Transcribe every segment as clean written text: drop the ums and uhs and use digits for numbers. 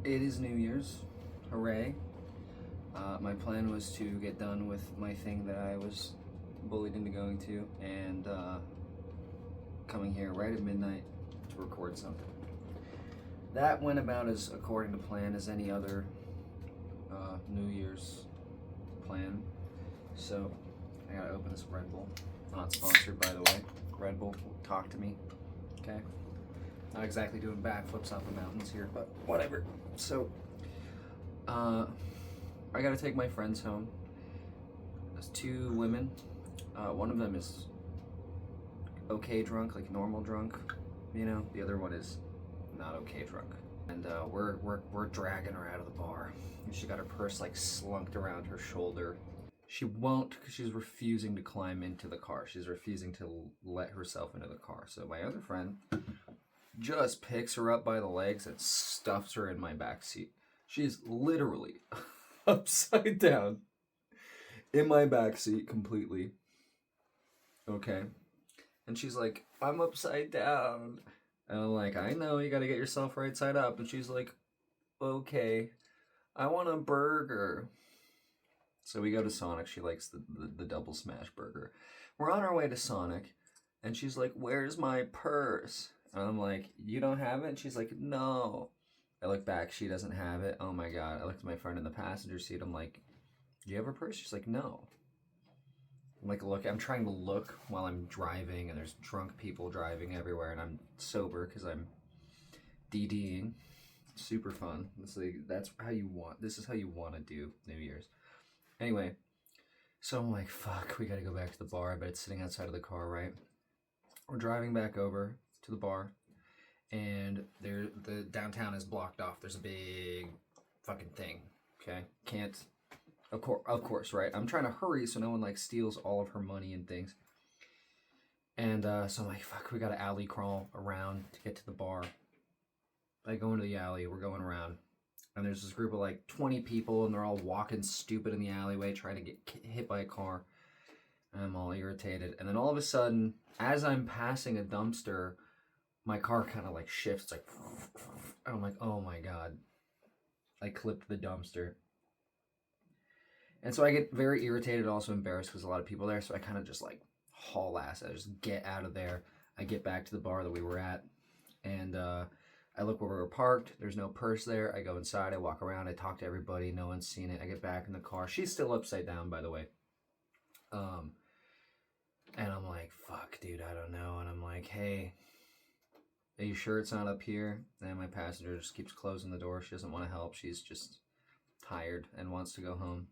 It is New Year's. Hooray. My plan was to get done with my thing that I was bullied into going to and coming here right at midnight to record something. That went about as according to plan as any other New Year's plan. So I gotta open this Red Bull. Not sponsored, by the way. Red Bull, talk to me. Okay? Not exactly doing backflips off the mountains here, but whatever. So, I gotta take my friends home. There's two women. One of them is okay drunk, like normal drunk, you know. The other one is not okay drunk. And we're dragging her out of the bar. She got her purse like slunked around her shoulder. She won't, because she's refusing to climb into the car. She's refusing to let herself into the car. So my other friend just picks her up by the legs and stuffs her in my back seat. She's literally upside down in my back seat completely. Okay. And she's like, I'm upside down. And I'm like, I know, you gotta get yourself right side up. And she's like, okay, I want a burger. So we go to Sonic. She likes the double smash burger. We're on our way to Sonic, and she's like, where's my purse? And I'm like, you don't have it? And she's like, no. I look back, she doesn't have it. Oh my god. I looked at my friend in the passenger seat. I'm like, do you have her purse? She's like, no. I'm like, look, I'm trying to look while I'm driving, and there's drunk people driving everywhere, and I'm sober because I'm DDing. Super fun. That's how you want. This is how you want to do New Year's. Anyway, so I'm like, fuck, we gotta go back to the bar, but it's sitting outside of the car, right? We're driving back over to the bar, and the downtown is blocked off. There's a big fucking thing, okay? Can't, of course, right? I'm trying to hurry so no one like steals all of her money and things. And so I'm like, fuck, we gotta alley crawl around to get to the bar. I go into the alley, we're going around. And there's this group of like 20 people, and they're all walking stupid in the alleyway trying to get hit by a car. And I'm all irritated. And then all of a sudden, as I'm passing a dumpster, my car kind of like shifts. It's like, and I'm like, oh my god. I clipped the dumpster. And so I get very irritated, also embarrassed because a lot of people there. So I kind of just like haul ass. I just get out of there. I get back to the bar that we were at. And, I look where we were parked. There's no purse there. I go inside. I walk around. I talk to everybody. No one's seen it. I get back in the car. She's still upside down, by the way. And I'm like, fuck, dude, I don't know. And I'm like, hey, are you sure it's not up here? And my passenger just keeps closing the door. She doesn't want to help. She's just tired and wants to go home.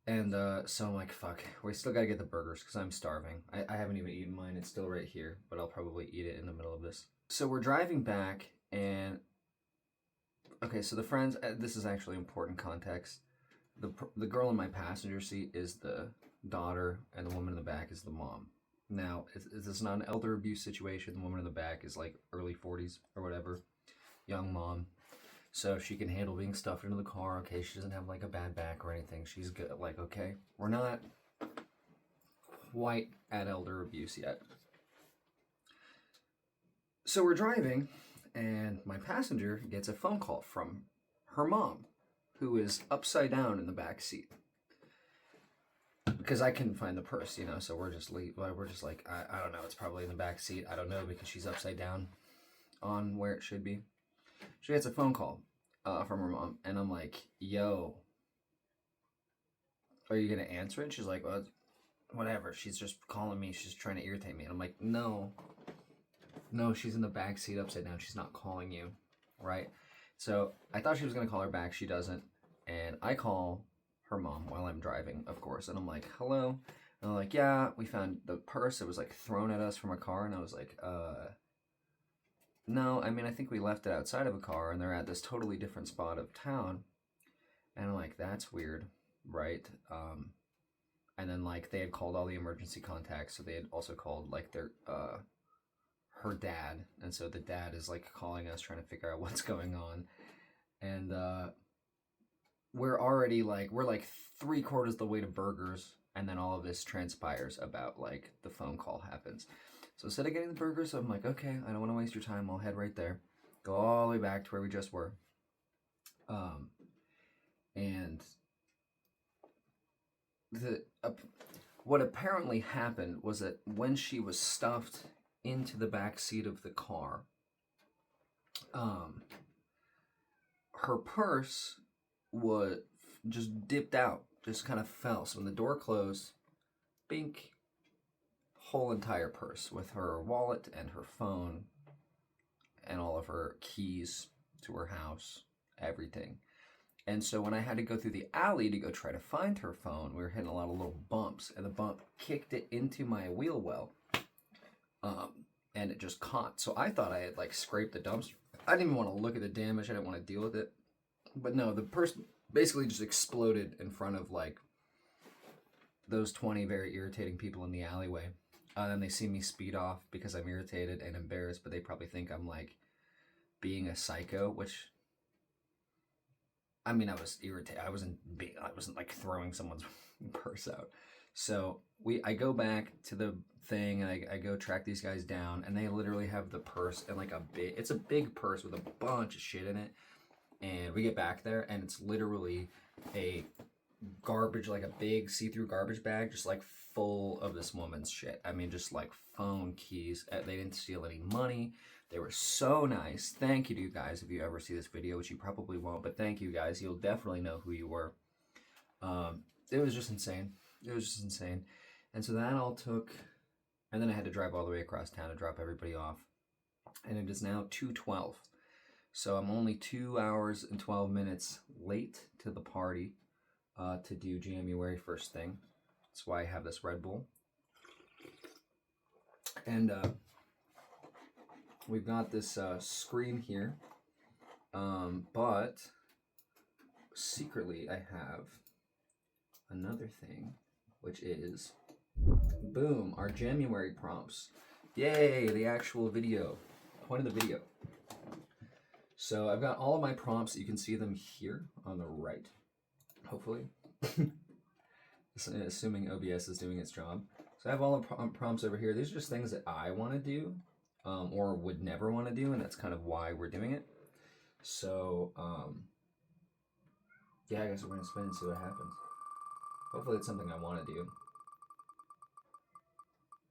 And so I'm like, fuck, we still gotta get the burgers because I'm starving. I haven't even eaten mine. It's still right here, but I'll probably eat it in the middle of this. So we're driving back, and okay, so the friends, this is actually important context. The girl in my passenger seat is the daughter, and the woman in the back is the mom. Now, this is not an elder abuse situation. The woman in the back is like early 40s or whatever, young mom. So she can handle being stuffed into the car. Okay, she doesn't have like a bad back or anything. She's good. Like, okay, we're not quite at elder abuse yet. So we're driving, and my passenger gets a phone call from her mom, who is upside down in the back seat. Because I couldn't find the purse, you know, so we're just like, I don't know, it's probably in the back seat. I don't know, because she's upside down on where it should be. She gets a phone call from her mom, and I'm like, yo, are you going to answer it? She's like, well, whatever. She's just calling me. She's trying to irritate me. And I'm like, no, she's in the back seat upside down. She's not calling you, right? So I thought she was going to call her back. She doesn't. And I call her mom while I'm driving, of course. And I'm like, hello. And they're like, yeah, we found the purse. It was like thrown at us from a car. And I was like, no, I mean, I think we left it outside of a car, and they're at this totally different spot of town. And I'm like, that's weird, right? And then like they had called all the emergency contacts. So they had also called like their, her dad, and so the dad is like calling us trying to figure out what's going on. And we're already like, we're like 3/4 of the way to burgers, and then all of this transpires about like the phone call happens. So instead of getting the burgers, I'm like, okay, I don't want to waste your time, I'll head right there. go all the way back to where we just were. And what apparently happened was that when she was stuffed into the back seat of the car, her purse was just dipped out, just kind of fell. So when the door closed, bink, whole entire purse with her wallet and her phone and all of her keys to her house, everything. And so when I had to go through the alley to go try to find her phone, we were hitting a lot of little bumps, and the bump kicked it into my wheel well, and it just caught. So I thought I had like scraped the dumpster. I didn't even want to look at the damage. I didn't want to deal with it. But no, the purse basically just exploded in front of like those 20 very irritating people in the alleyway. And they see me speed off because I'm irritated and embarrassed, but they probably think I'm like being a psycho, which, I mean, I was irritated. I wasn't like throwing someone's purse out. So I go back to the thing and I go track these guys down, and they literally have the purse and like it's a big purse with a bunch of shit in it. And we get back there and it's literally a garbage, like a big see-through garbage bag, just like full of this woman's shit. I mean, just like phone, keys. They didn't steal any money. They were so nice. Thank you to you guys if you ever see this video, which you probably won't, but thank you guys. You'll definitely know who you were. It was just insane. It was just insane. And so that all took, and then I had to drive all the way across town to drop everybody off. And it is now 2:12. So I'm only 2 hours and 12 minutes late to the party to do Jamuary first thing. That's why I have this Red Bull. And we've got this screen here, but secretly I have another thing, which is, boom, our Jamuary prompts. Yay, the actual video, point of the video. So I've got all of my prompts. You can see them here on the right, hopefully, assuming OBS is doing its job. So I have all the prompts over here. These are just things that I want to do or would never want to do, and that's kind of why we're doing it. So, yeah, I guess we're going to spin and see what happens. Hopefully it's something I want to do.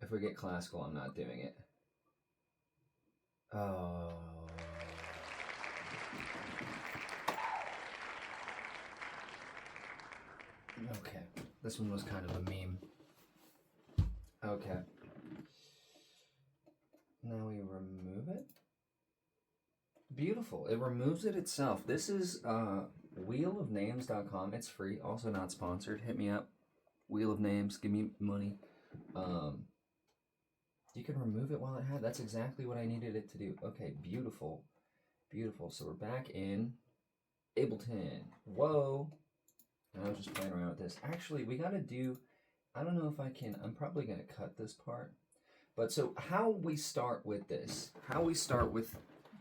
If we get classical, I'm not doing it. Oh. Okay, this one was kind of a meme. Okay. Now we remove it. Beautiful. It removes it itself. This is wheelofnames.com. It's free. Also not sponsored. Hit me up. Wheel of Names. Give me money. You can remove it while it had. That's exactly what I needed it to do. Okay, beautiful. Beautiful. So we're back in Ableton. Whoa. And I was just playing around with this. Actually, we got to do, I don't know if I can, I'm probably going to cut this part. But so how we start with this, how we start with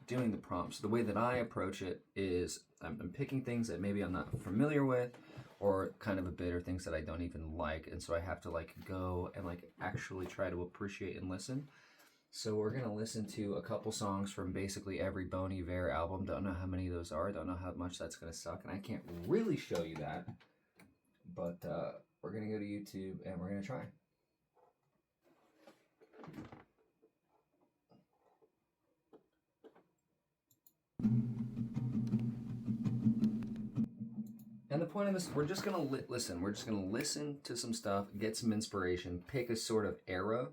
doing the prompts, the way that I approach it is I'm picking things that maybe I'm not familiar with or kind of a bit, or things that I don't even like. And so I have to like go and like actually try to appreciate and listen. So we're going to listen to a couple songs from basically every Bon Iver album. Don't know how many of those are. Don't know how much that's going to suck. And I can't really show you that. But we're going to go to YouTube and we're going to try. And the point of this, we're just going to listen. We're just going to listen to some stuff, get some inspiration, pick a sort of era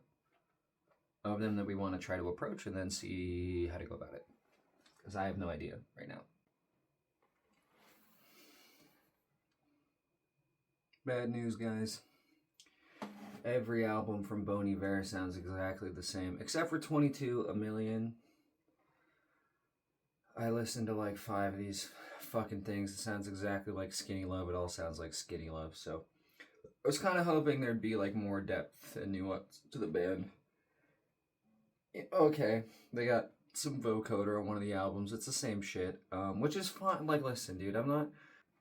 of them that we want to try to approach, and then see how to go about it. Because I have no idea right now. Bad news, guys. Every album from Bon Iver sounds exactly the same, except for 22 A Million. I listened to like 5 of these fucking things. It sounds exactly like Skinny Love. It all sounds like Skinny Love. So I was kind of hoping there'd be like more depth and nuance to the band. Okay, they got some vocoder on one of the albums. It's the same shit, which is fine. Like, listen, dude, I'm not,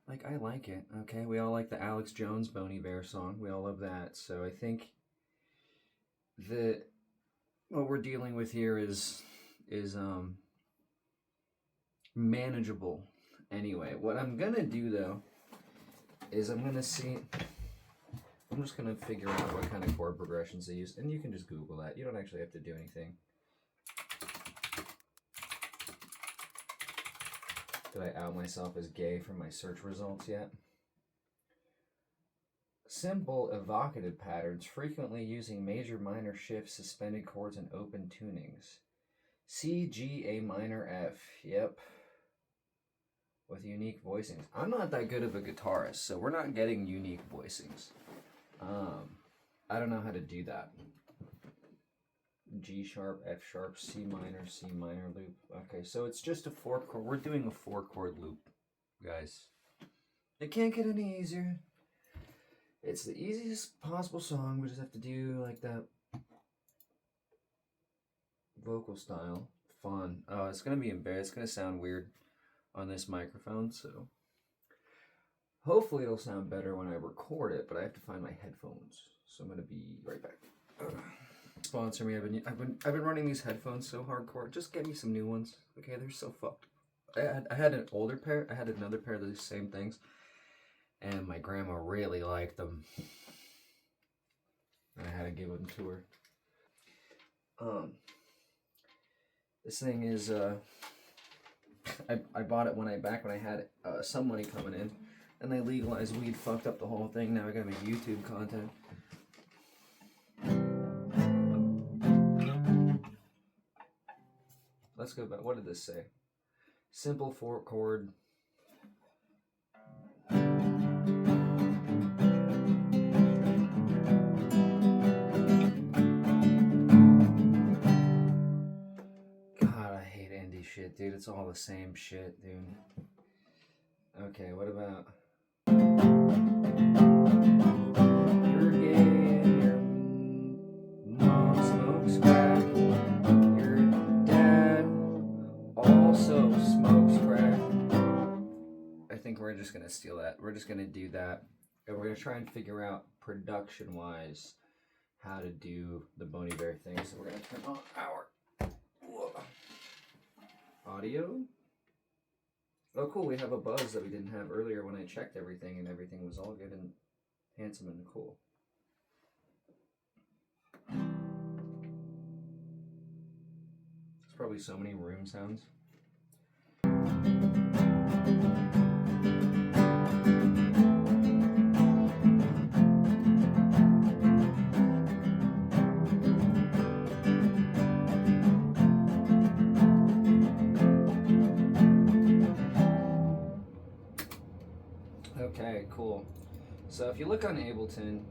like, I like it, okay? We all like the Alex Jones Bon Iver song. We all love that. So I think that what we're dealing with here is manageable. Anyway, what I'm gonna do though is I'm just gonna figure out what kind of chord progressions they use, and you can just Google that. You don't actually have to do anything. Did I out myself as gay from my search results yet? Simple evocative patterns, frequently using major minor shifts, suspended chords, and open tunings. C, G, A minor, F. Yep. With unique voicings. I'm not that good of a guitarist, so we're not getting unique voicings. I don't know how to do that. G sharp, F sharp, C minor loop. Okay, so it's just a 4-chord. We're doing a 4-chord loop, guys. It can't get any easier. It's the easiest possible song. We just have to do like that vocal style. Fun. Oh, it's gonna be embarrassing. It's gonna sound weird on this microphone, so hopefully it'll sound better when I record it, but I have to find my headphones. So I'm gonna be right back. Sponsor me. I've been running these headphones so hardcore. Just get me some new ones. Okay, they're so fucked. I had an older pair. I had another pair of these same things, and my grandma really liked them. I had to give them to her. This thing is I bought it when I had some money coming in, and they legalized weed, fucked up the whole thing. Now I gotta make YouTube content. Let's go back. What did this say? Simple 4-chord. God, I hate indie shit, dude. It's all the same shit, dude. Okay, what about... You're gay and your mom smokes crack. Your dad also smokes crack. I think we're just gonna steal that. We're just gonna do that. And we're gonna try and figure out production-wise how to do the Bon Iver thing. So we're gonna turn on our audio. Oh, cool. We have a buzz that we didn't have earlier when I checked everything, and everything was all good and handsome and cool. There's probably so many room sounds. Okay, cool. So if you look on Ableton,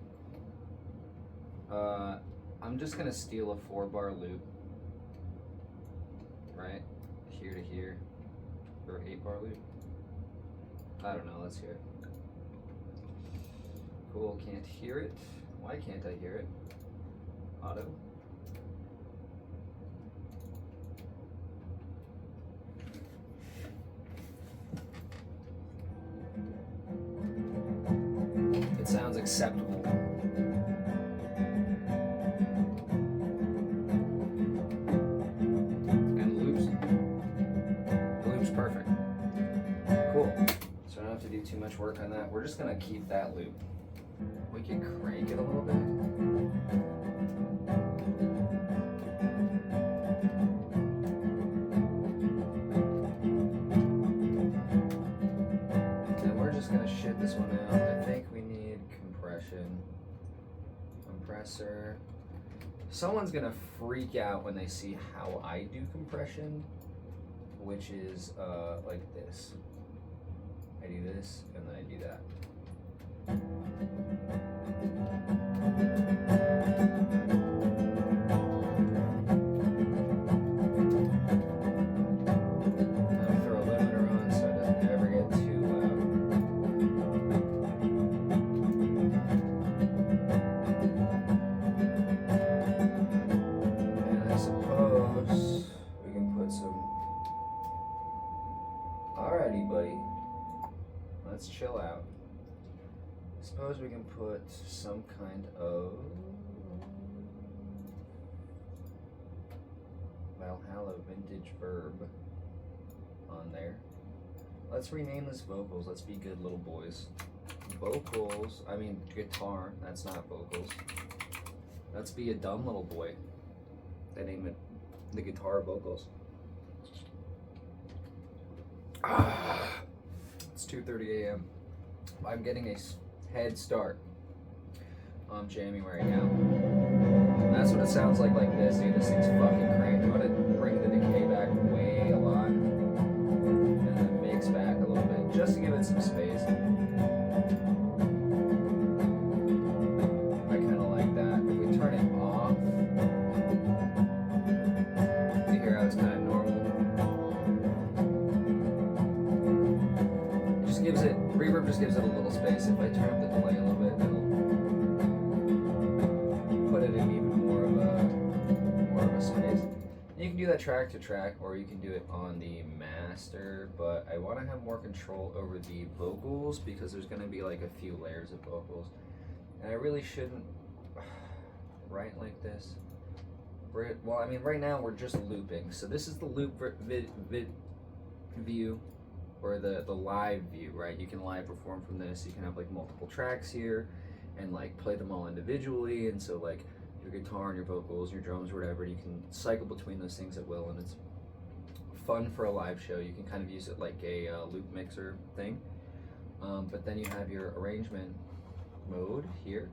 I'm just gonna steal a 4-bar loop, right? Here to here, or 8-bar loop. I don't know, let's hear it. Cool, can't hear it. Why can't I hear it? Auto. It sounds acceptable. And loops. The loop's perfect. Cool. So I don't have to do too much work on that. We're just gonna keep that loop. We can crank it a little bit. And we're just gonna shit this one out. I think we need compression. Compressor. Someone's gonna freak out when they see how I do compression, which is like this. I do this and then I do that. Now we throw a limiter on so it doesn't ever get too loud. And I suppose we can put some... Alrighty, buddy. Let's chill out. Suppose we can put some kind of Valhalla vintage verb on there. Let's rename this vocals. Let's be good little boys. Vocals, I mean guitar, that's not vocals. Let's be a dumb little boy. They name it the guitar vocals. It's 2:30 a.m. I'm getting a head start on Jamuary now. That's what it sounds like this, dude. This thing's fucking crazy. I'm gonna bring the decay back way a lot. And then mix back a little bit, just to give it some space. I kinda like that. If we turn it off, you hear how it's kinda normal. It just gives it, reverb just gives it a little space. If I turn up the delay a little bit, it'll put it in even more of a space. You can do that track to track, or you can do it on the master, but I want to have more control over the vocals because there's going to be like a few layers of vocals, and I really shouldn't write like this. Well, I mean, right now we're just looping, so this is the loop view, or the live view, right? You can live perform from this. You can have like multiple tracks here and like play them all individually, and so like your guitar and your vocals, your drums, or whatever, you can cycle between those things at will, and it's fun for a live show. You can kind of use it like a loop mixer thing, but then you have your arrangement mode here,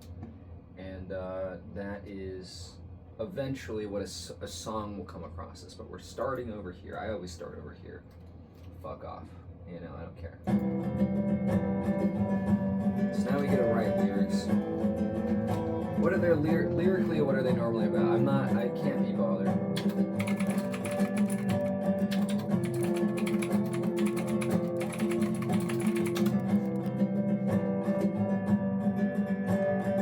and that is eventually what a song will come across as, but we're starting over here. I always start over here. Fuck off, you know, I don't care. So now we get to write lyrics. What are their lyrically? What are they normally about? I can't be bothered.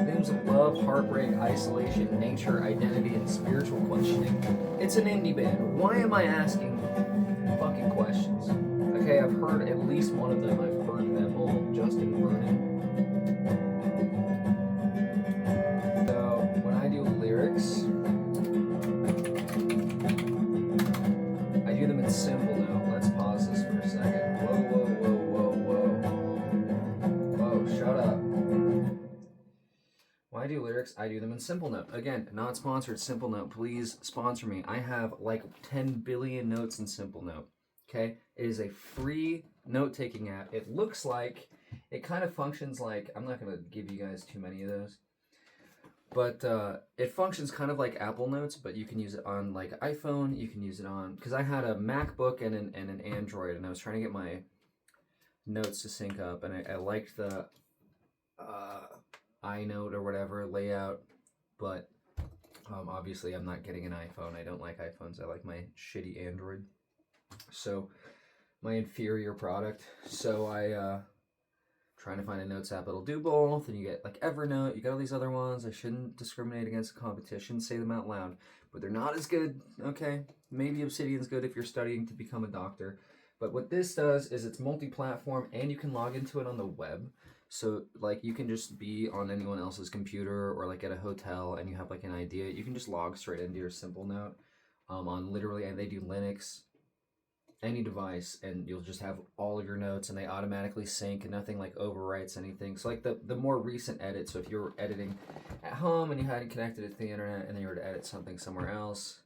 Themes of love, heartbreak, isolation, nature, identity, and spiritual questioning. It's an indie band. Why am I asking fucking questions? Okay, I've heard at least one of them. I've heard them all. Justin Vernon. Lyrics, I do them in simple note. Let's pause this for a second. Whoa, shut up. When I do lyrics, I do them in simple note. Again, not sponsored, simple note. Please sponsor me. I have like 10 billion notes in simple note. Okay? It is a free note-taking app. It looks like, it kind of functions like, I'm not going to give you guys too many of those. But it functions kind of like Apple Notes, but you can use it on like iPhone. You can use it on, because I had a MacBook and an Android, and I was trying to get my notes to sync up, and I liked the iNote or whatever layout, but obviously I'm not getting an iPhone. I don't like iPhones. I like my shitty Android. So my inferior product. So I trying to find a notes app that'll do both, and you get like Evernote, you got all these other ones. I shouldn't discriminate against the competition, say them out loud, but they're not as good, okay? Maybe Obsidian's good if you're studying to become a doctor, but what this does is it's multi-platform, and you can log into it on the web, so like you can just be on anyone else's computer, or like at a hotel, and you have like an idea, you can just log straight into your Simple Note on literally, and they do Linux, any device, and you'll just have all of your notes, and they automatically sync, and nothing like overwrites anything. So like the more recent edits, so if you were editing at home and you hadn't connected it to the internet, and then you were to edit something somewhere else,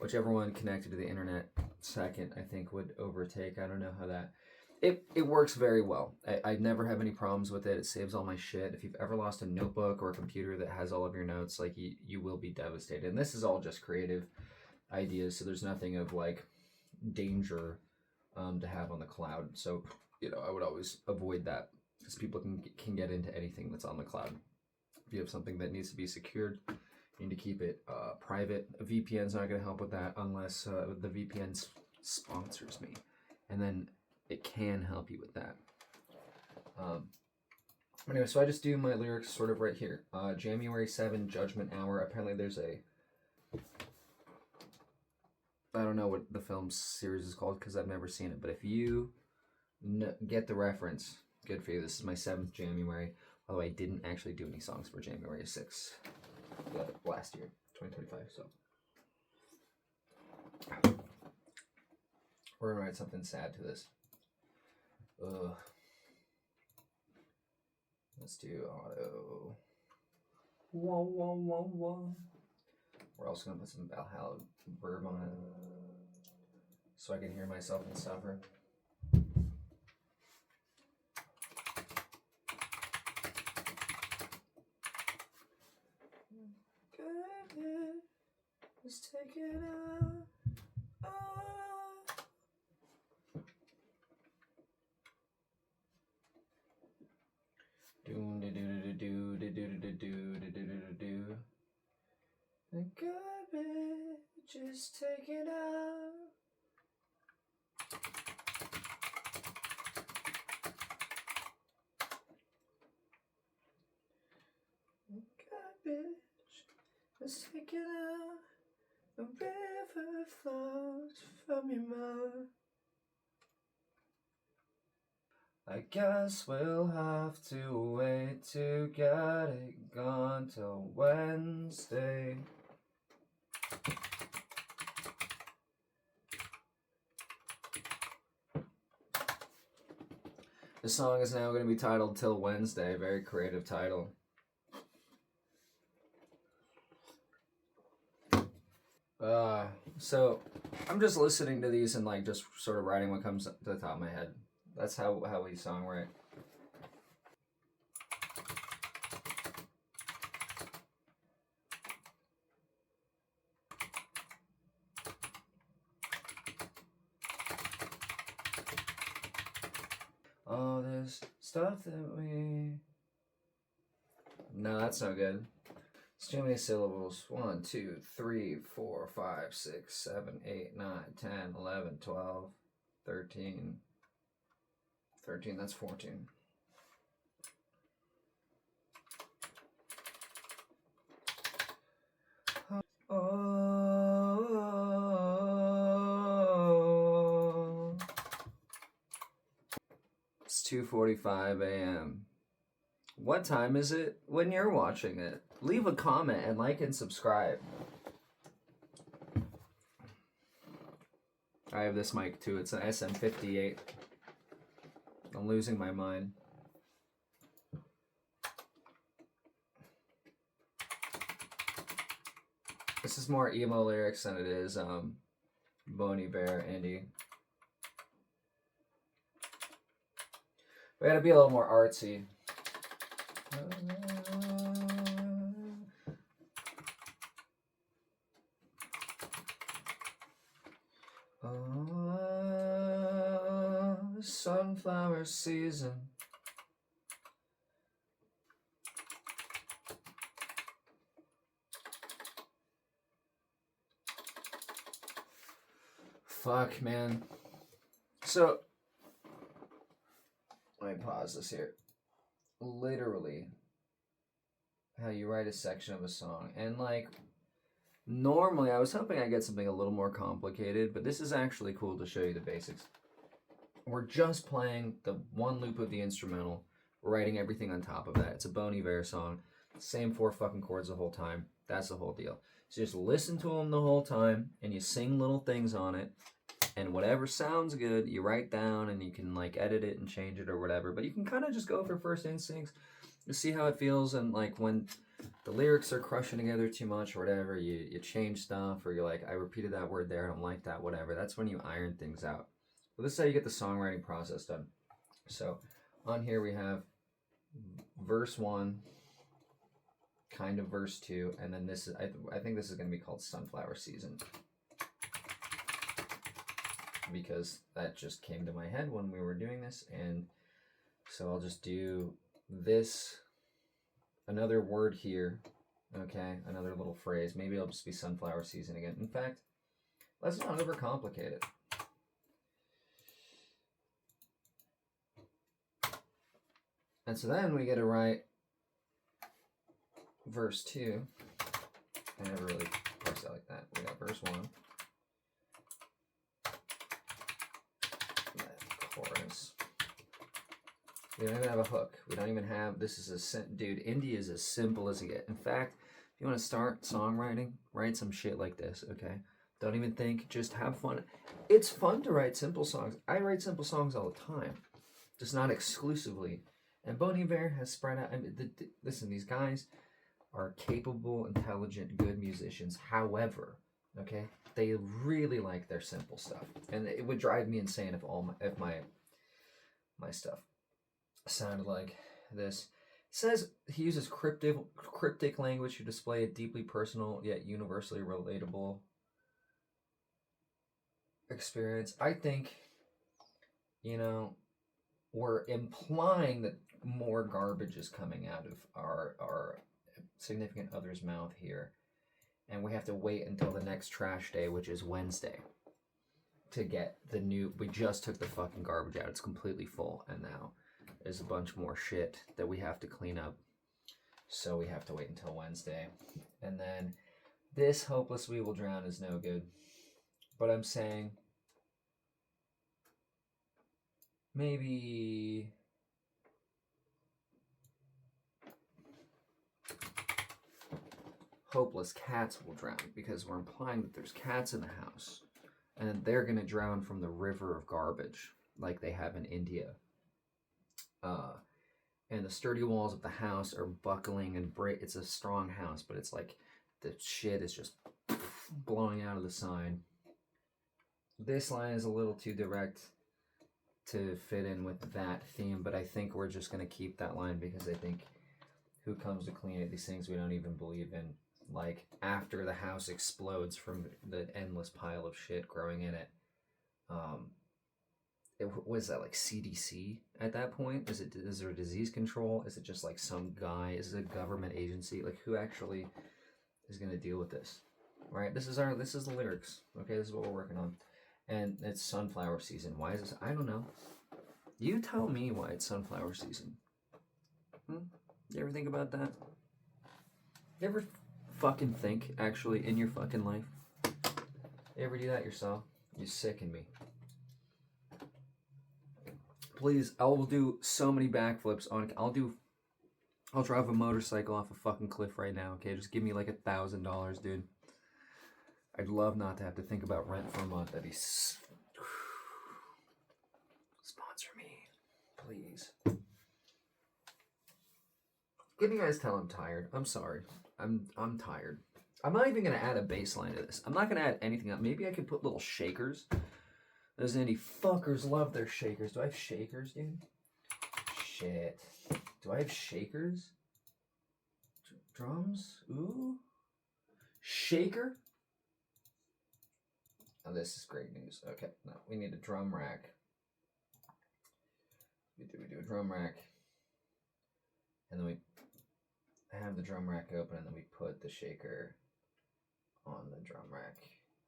whichever one connected to the internet second, I think, would overtake. I don't know how that, it works very well. I never have any problems with it. It saves all my shit. If you've ever lost a notebook or a computer that has all of your notes, like you will be devastated. And this is all just creative ideas, so there's nothing of like danger to have on the cloud. So, you know, I would always avoid that, because people can get into anything that's on the cloud. If you have something that needs to be secured, you need to keep it private. A VPN's not going to help with that unless the VPN sponsors me, and then it can help you with that. Anyway, so I just do my lyrics sort of right here. Jamuary 7, Judgment Hour. Apparently there's a, I don't know what the film series is called because I've never seen it, but if you get the reference, good for you. This is my 7th January, although I didn't actually do any songs for January 6th last year, 2025. So We're gonna write something sad to this. Ugh. Let's do auto. Wah, wah, wah, wah. We're also gonna put some Valhalla verb on it, so I can hear myself and suffer. Let's take it out. The garbage is taken out. The garbage is taken out. A river flows from your mouth. I guess we'll have to wait to get it gone till Wednesday. The song is now going to be titled Till Wednesday. Very creative title. So I'm just listening to these and like just sort of writing what comes to the top of my head. That's how we songwrite. All this stuff that we... No, that's no good. It's too many syllables. 1, 2, 3, 4, 5, 6, 7, 8, 9, 10, 11, 12, 13. 13, that's 14. Oh, it's 2:45 a.m. What time is it when you're watching it? Leave a comment and like and subscribe. I have this mic too. It's an SM58. I'm losing my mind. This is more emo lyrics than it is Bon Iver indie. We gotta be a little more artsy. Sunflower season. Fuck, man. So, let me pause this here. Literally, how you write a section of a song. And like, normally I was hoping I'd get something a little more complicated, but this is actually cool to show you the basics. We're just playing the one loop of the instrumental, writing everything on top of that. It's a Bon Iver song. Same 4 fucking chords the whole time. That's the whole deal. So just listen to them the whole time, and you sing little things on it, and whatever sounds good, you write down, and you can like edit it and change it or whatever. But you can kind of just go for first instincts to see how it feels, and like when the lyrics are crushing together too much or whatever, you change stuff, or you're like, I repeated that word there, I don't like that, whatever. That's when you iron things out. Well, this is how you get the songwriting process done. So on here we have verse 1, kind of verse 2, and then this is, I think this is going to be called Sunflower Season, because that just came to my head when we were doing this. And so I'll just do this, another word here, okay, another little phrase. Maybe it'll just be Sunflower Season again. In fact, let's not overcomplicate it. And so then we get to write verse 2. I never really parsed it like that. We got verse 1. Chorus. We don't even have a hook. We don't even have, this is dude, indie is as simple as it gets. In fact, if you want to start songwriting, write some shit like this, okay? Don't even think, just have fun. It's fun to write simple songs. I write simple songs all the time, just not exclusively. And Bon Iver has spread out. I mean, listen, these guys are capable, intelligent, good musicians. However, okay, they really like their simple stuff, and it would drive me insane if my stuff sounded like this. It says he uses cryptic language to display a deeply personal yet universally relatable experience. I think, we're implying that more garbage is coming out of our significant other's mouth here, and we have to wait until the next trash day, which is Wednesday, to get the new. We just took the fucking garbage out. It's completely full, and now there's a bunch more shit that we have to clean up. So we have to wait until Wednesday, and then this hopeless we will drown is no good. But I'm saying maybe hopeless cats will drown, because we're implying that there's cats in the house and they're going to drown from the river of garbage like they have in India. And the sturdy walls of the house are buckling and break. It's a strong house, but it's like the shit is just blowing out of the sign. This line is a little too direct to fit in with that theme, but I think we're just going to keep that line, because I think who comes to clean it? These things we don't even believe in. Like, after the house explodes from the endless pile of shit growing in it. Was that like CDC at that point? Is there disease control? Is it just like some guy? Is it a government agency? Like, who actually is going to deal with this? Right? This is the lyrics. Okay, this is what we're working on. And it's sunflower season. Why is this? I don't know. You tell me why it's sunflower season. You ever think about that? You ever fucking think, actually, in your fucking life? You ever do that yourself? You sicken me. Please, I will do so many backflips on. I'll drive a motorcycle off a fucking cliff right now. Okay, just give me like $1,000, dude. I'd love not to have to think about rent for a month. That'd be sponsor me, please. Can you guys tell I'm tired? I'm sorry. I'm tired. I'm not even gonna add a bass line to this. I'm not gonna add anything else. Maybe I could put little shakers. Those indie fuckers love their shakers. Do I have shakers, dude? Shit. Do I have shakers? Drums? Ooh. Shaker? Oh, this is great news. Okay, no, we need a drum rack. We do a drum rack. And then we have the drum rack open, and then we put the shaker on the drum rack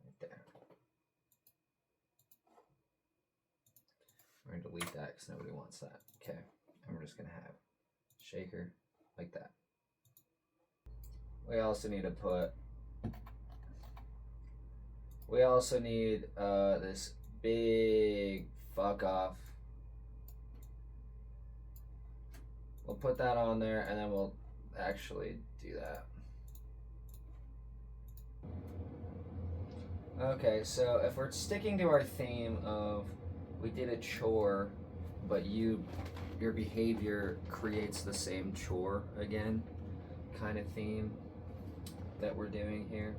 right there. We're going to delete that because nobody wants that. Okay, and we're just going to have shaker like that. We also need this big fuck off. We'll put that on there, and then we'll actually do that. Okay, so if we're sticking to our theme of we did a chore, but your behavior creates the same chore again kind of theme that we're doing here.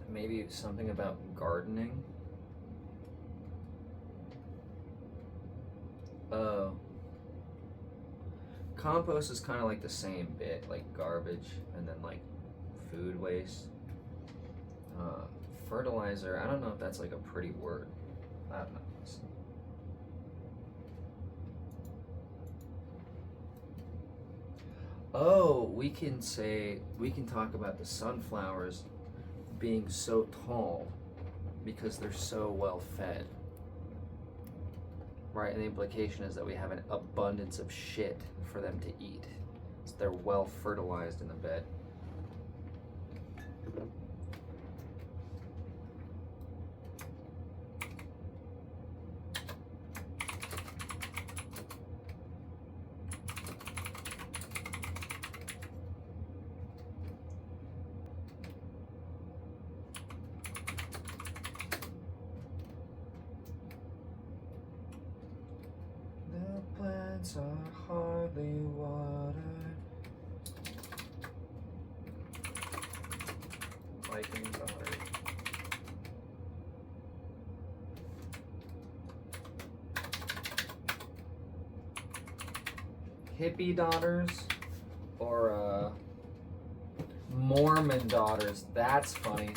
Maybe something about gardening. Compost is kind of like the same bit, like garbage and then like food waste. Fertilizer, I don't know if that's like a pretty word. I don't know. Oh, we can talk about the sunflowers being so tall because they're so well fed. Right, and the implication is that we have an abundance of shit for them to eat. So they're well fertilized in the bed. streets are hardly watered. Akin daughter. Hippie daughters or Mormon daughters. That's funny.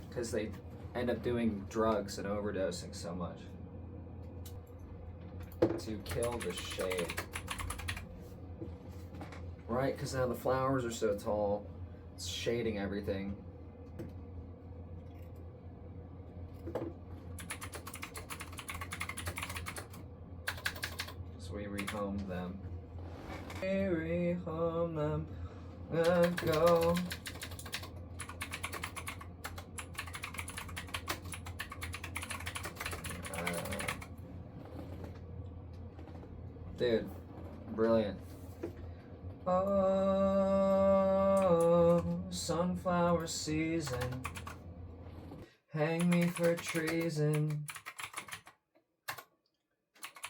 Because they end up doing drugs and overdosing so much. To kill the shade. Right? Because now the flowers are so tall, it's shading everything. So we rehome them. We rehome them. Go. Dude, brilliant. Oh, sunflower season. Hang me for treason.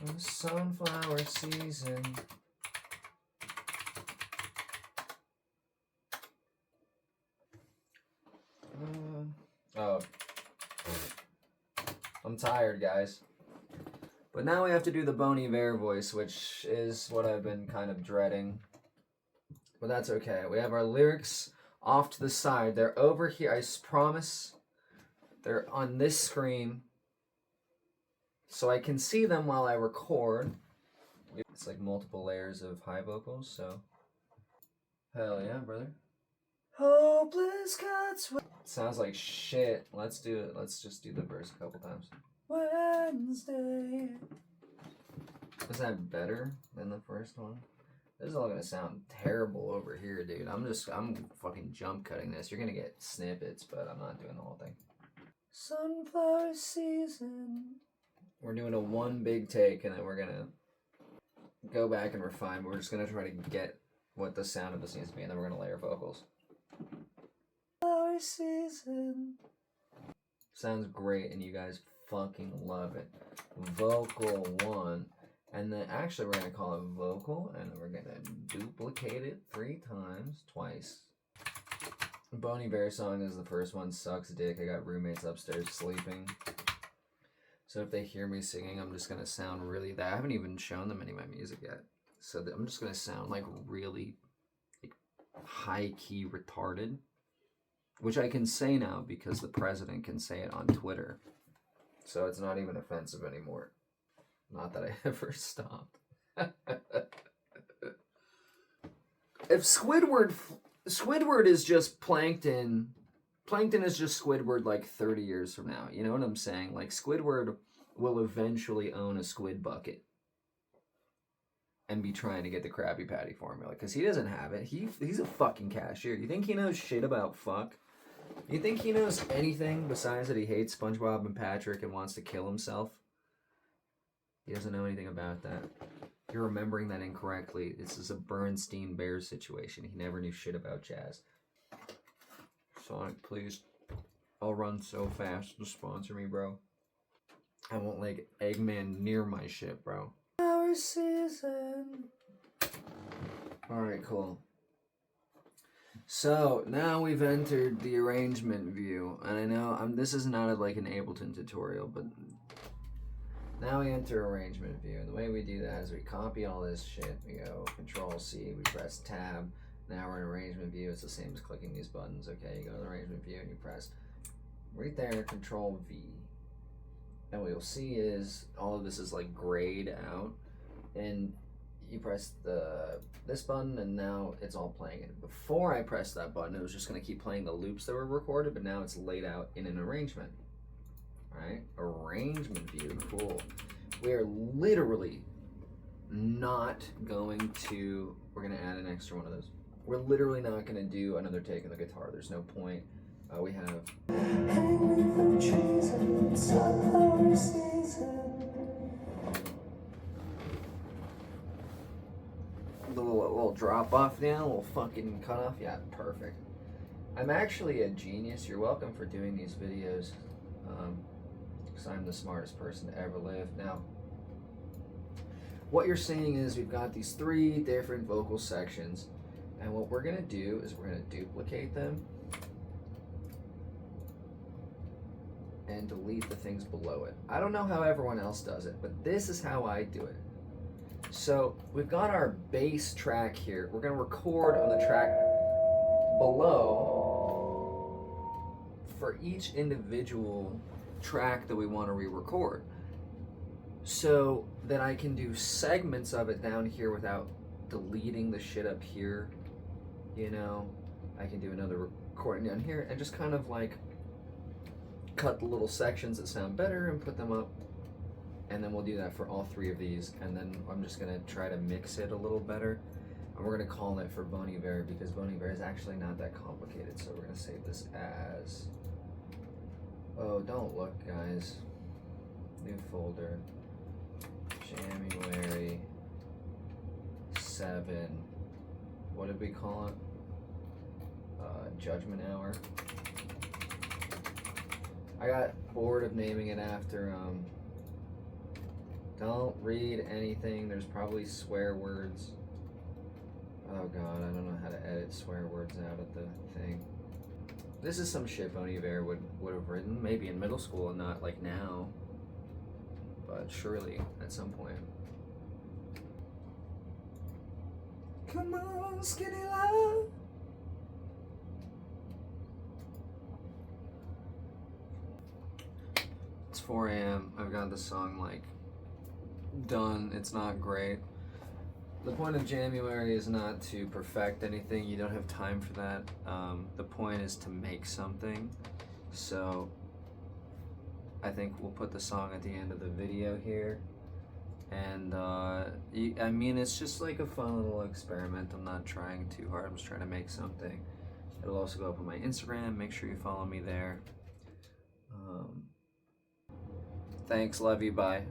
Oh, sunflower season. Oh. I'm tired, guys. But now we have to do the Bon Iver voice, which is what I've been kind of dreading. But that's okay. We have our lyrics off to the side. They're over here. I promise. They're on this screen. So I can see them while I record. It's like multiple layers of high vocals, so. Hell yeah, brother. Hopeless cuts. Sounds like shit. Let's do it. Let's just do the verse a couple times. Wednesday. Is that better than the first one? This is all gonna sound terrible over here, dude. I'm fucking jump cutting this. You're gonna get snippets, but I'm not doing the whole thing. Sunflower season. We're doing a one big take, and then we're gonna go back and refine. But we're just gonna try to get what the sound of this needs to be, and then we're gonna layer vocals. Sunflower season. Sounds great, and you guys fucking love it. Vocal 1, and then actually we're gonna call it vocal, and we're gonna duplicate it 3 times, twice. Bon Iver song is the first one. Sucks dick. I got roommates upstairs sleeping, so if they hear me singing, I'm just gonna sound really. I haven't even shown them any of my music yet, so I'm just gonna sound like really, like, high key retarded. Which I can say now because the president can say it on Twitter. So it's not even offensive anymore. Not that I ever stopped. If Squidward is just Plankton is just Squidward like 30 years from now. You know what I'm saying? Like, Squidward will eventually own a squid bucket and be trying to get the Krabby Patty formula because he doesn't have it. He's a fucking cashier. You think he knows shit about fuck? You think he knows anything besides that he hates SpongeBob and Patrick and wants to kill himself? He doesn't know anything about that. You're remembering that incorrectly. This is a Bernstein Bears situation. He never knew shit about jazz. Sonic, please. I'll run so fast. Just sponsor me, bro. I won't let Eggman near my shit, bro. Our season. Alright, cool. So now we've entered the arrangement view, and I know this is not like an Ableton tutorial, but now we enter arrangement view, and the way we do that is we copy all this shit. We go Control C, we press Tab. Now we're in arrangement view. It's the same as clicking these buttons. Okay, you go to the arrangement view and you press right there, Control V, and what you'll see is all of this is like grayed out, and you press this button, and now it's all playing it. Before I pressed that button, it was just going to keep playing the loops that were recorded, but now it's laid out in an arrangement. Right? Arrangement view, cool. We are literally not going to, we're going to add an extra one of those. We're literally not going to do another take on the guitar. There's no point. We have little drop off now, a little fucking cut off. Yeah, perfect. I'm actually a genius. You're welcome for doing these videos, because I'm the smartest person to ever live. Now, what you're seeing is we've got these 3 different vocal sections, and what we're gonna do is we're gonna duplicate them and delete the things below it. I don't know how everyone else does it, but this is how I do it. So we've got our bass track here. We're gonna record on the track below for each individual track that we want to re-record, so that I can do segments of it down here without deleting the shit up here. You know, I can do another recording down here and just kind of like cut the little sections that sound better and put them up, and then we'll do that for all 3 of these, and then I'm just gonna try to mix it a little better, and we're gonna call it for Bon Iver, because Bon Iver is actually not that complicated. So we're gonna save this as, oh, don't look, guys, new folder, Jamuary 7, what did we call it? Judgment Hour. I got bored of naming it after, don't read anything, there's probably swear words. Oh god, I don't know how to edit swear words out of the thing. This is some shit Bon Iver would have written, maybe in middle school and not like now, but surely at some point. Come on, skinny love. It's 4 a.m. I've got the song like done. It's not great. The point of Jamuary is not to perfect anything. You don't have time for that. The point is to make something. So I think we'll put the song at the end of the video here. And I mean, it's just like a fun little experiment. I'm not trying too hard. I'm just trying to make something. It'll also go up on my Instagram. Make sure you follow me there. Thanks, love you, bye.